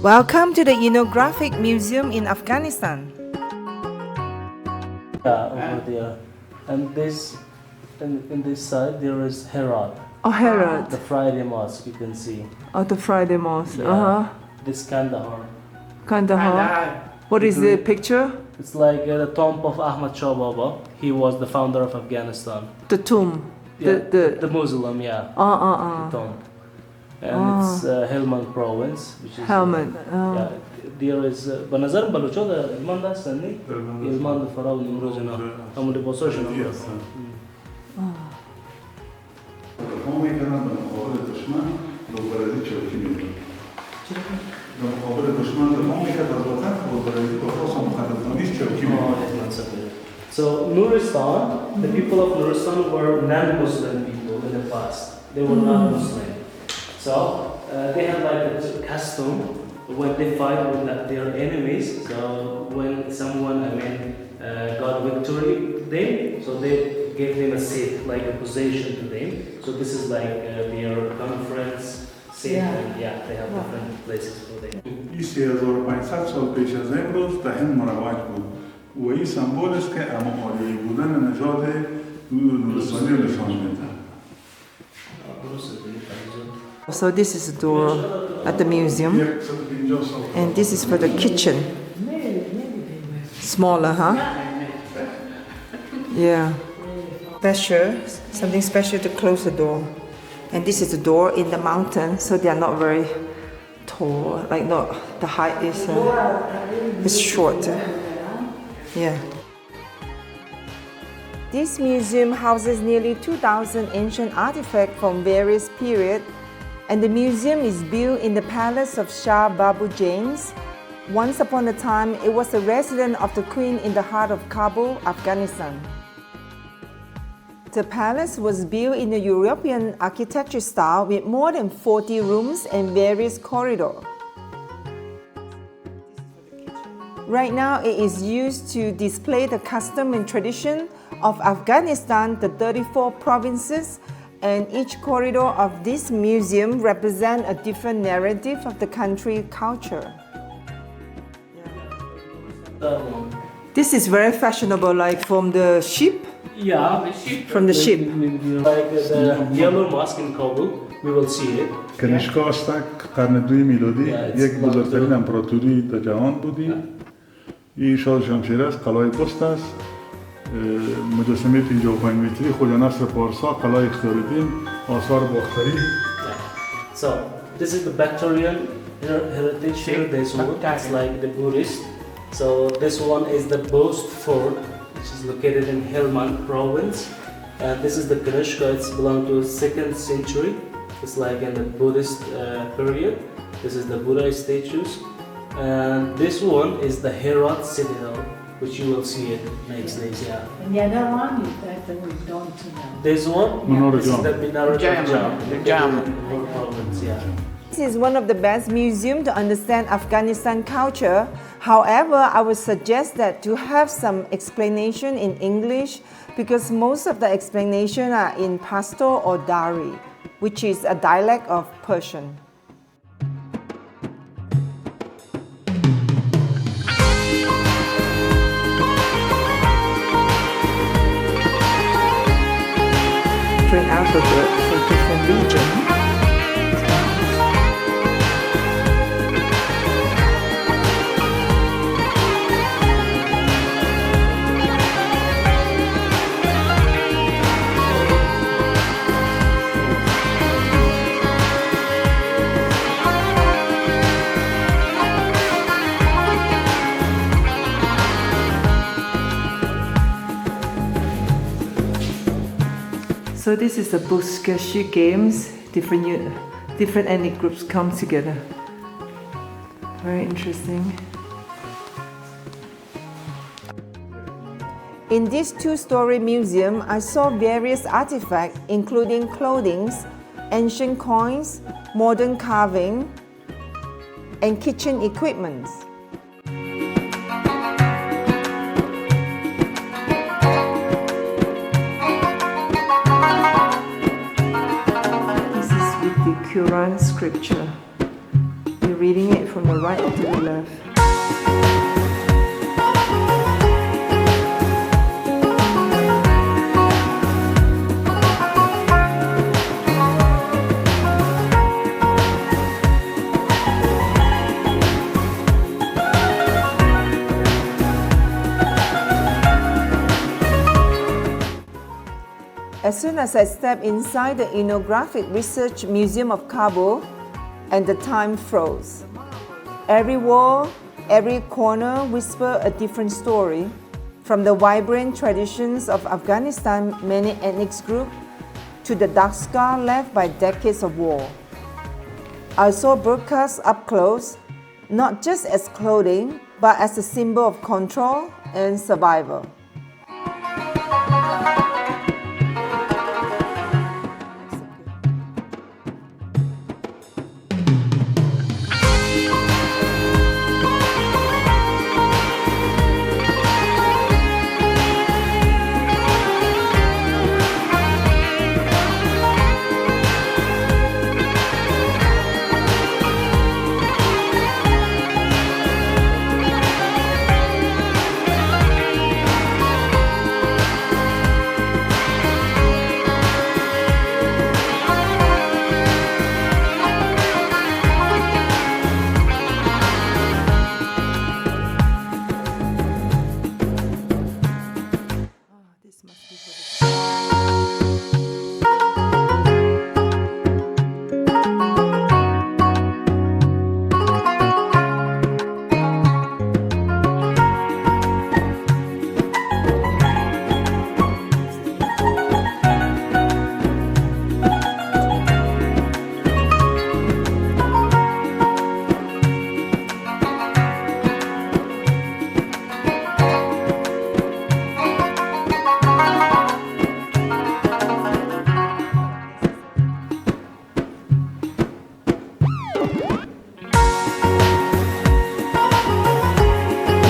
Welcome to the Ethnographic Museum in Afghanistan. Yeah, over there. And this, in this side, there is Herat. Oh, Herat. The Friday Mosque, you can see. Oh, the Friday Mosque. Yeah. This Kandahar. Kandahar. What is the picture? It's like the tomb of Ahmad Shah Baba. He was the founder of Afghanistan. The tomb. Yeah, the Muslim, yeah. The tomb. And it's Helmand province, which is Helmand. Yeah, there is بنظر بلوچا ده Helmand هستن نی Helmand فراو نمروز اینا همون لباساشون هم هم میکنن به مقابل دشمن بلبرازی چوکی میکنن به مقابل دشمن هم میکرد از وطن بلبرازی با خاص مخالفانیش چوکی میکنن. So Nuristan, the people of Nuristan were non-Muslim people in the past. They were not Muslim. So they had like a custom when they fight with their enemies. So when someone, got victory to them, so they gave them a seat, like a possession to them. So this is like their conference seat. Yeah, they have different places for them. این 3500 سال پیش از امروز در این مروج بود و این سمبول است که امامالی بودن نژاد نورستانی رو نشان میده. So this is the door at the museum, and this is for the kitchen. Smaller, huh? Yeah. Special, something special to close the door. And this is the door in the mountain, so they are not very tall. Like no, the height is short. Yeah. This museum houses nearly 2,000 ancient artifacts from various periods, and the museum is built in the palace of Shah Babu Jains. Once upon a time, it was the residence of the queen in the heart of Kabul, Afghanistan. The palace was built in the European architecture style with more than 40 rooms and various corridors. Right now, it is used to display the custom and tradition of Afghanistan, the 34 provinces, and each corridor of this museum represents a different narrative of the country culture. This is very fashionable, like from the ship. Yeah, from the ship. Like the yellow mosque in Kabul, we will see it. کنشگاه استک قرن دوی میلادی یک بزرگترین امپراتوری در جهان بودی. این شاه شمشیر است، قلعه پست است. مجسمه 55 متری خواجه نصر پارسا، قلعه اختیارالدین، آثار باختری. So this is the Bactrian heritage here. This one, it's like the Buddhist. So this one is the Bost Fort, which is located in Helmand province. And this is the Kanishka. It's belonged to 2nd century. It's like in the Buddhist period. This is the Buddha statues. And this one is the Herat citadel, which you will see it next days. Yeah. And the other one is that we don't know. This one, this is the Minaret of Jam. Province, yeah. This is one of the best museums to understand Afghanistan culture. However, I would suggest that to have some explanation in English because most of the explanation are in Pashtun or Dari, which is a dialect of Persian. Different alphabet for different regions. So this is the Buskashi games. Different ethnic groups come together. Very interesting. In this two-story museum, I saw various artifacts, including clothing, ancient coins, modern carving, and kitchen equipment. Quran scripture. The reading it from the right to the left. As soon as I stepped inside the Ethnographic Research Museum of Kabul, and the time froze. Every wall, every corner whispered a different story, from the vibrant traditions of Afghanistan's many ethnic groups to the dark scar left by decades of war. I saw burkas up close, not just as clothing, but as a symbol of control and survival.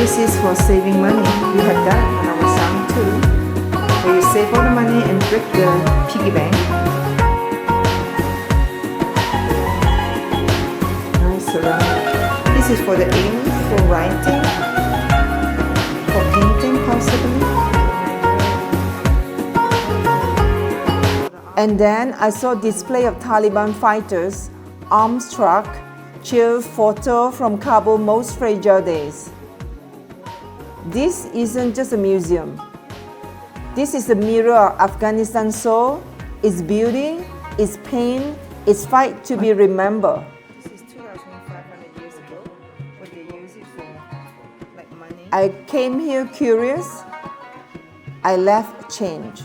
This is for saving money. We had that when I was young too, where you save all the money and break the piggy bank. Nice around. This is for the ink, for writing, for painting possibly. And then I saw display of Taliban fighters, arms struck, chill photo from Kabul's most fragile days. This isn't just a museum. This is a mirror of Afghanistan's soul, its beauty, its pain, its fight to be remembered. This is 2,500 years ago, what they use it for, like money. I came here curious. I left change.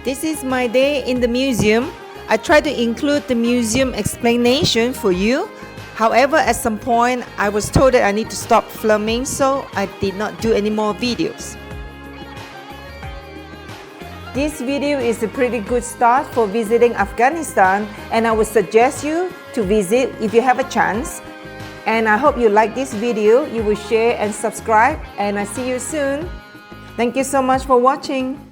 This is my day in the museum. I try to include the museum explanation for you. However, at some point, I was told that I need to stop filming, so I did not do any more videos. This video is a pretty good start for visiting Afghanistan, and I would suggest you to visit if you have a chance. And I hope you like this video, you will share and subscribe, and I see you soon. Thank you so much for watching.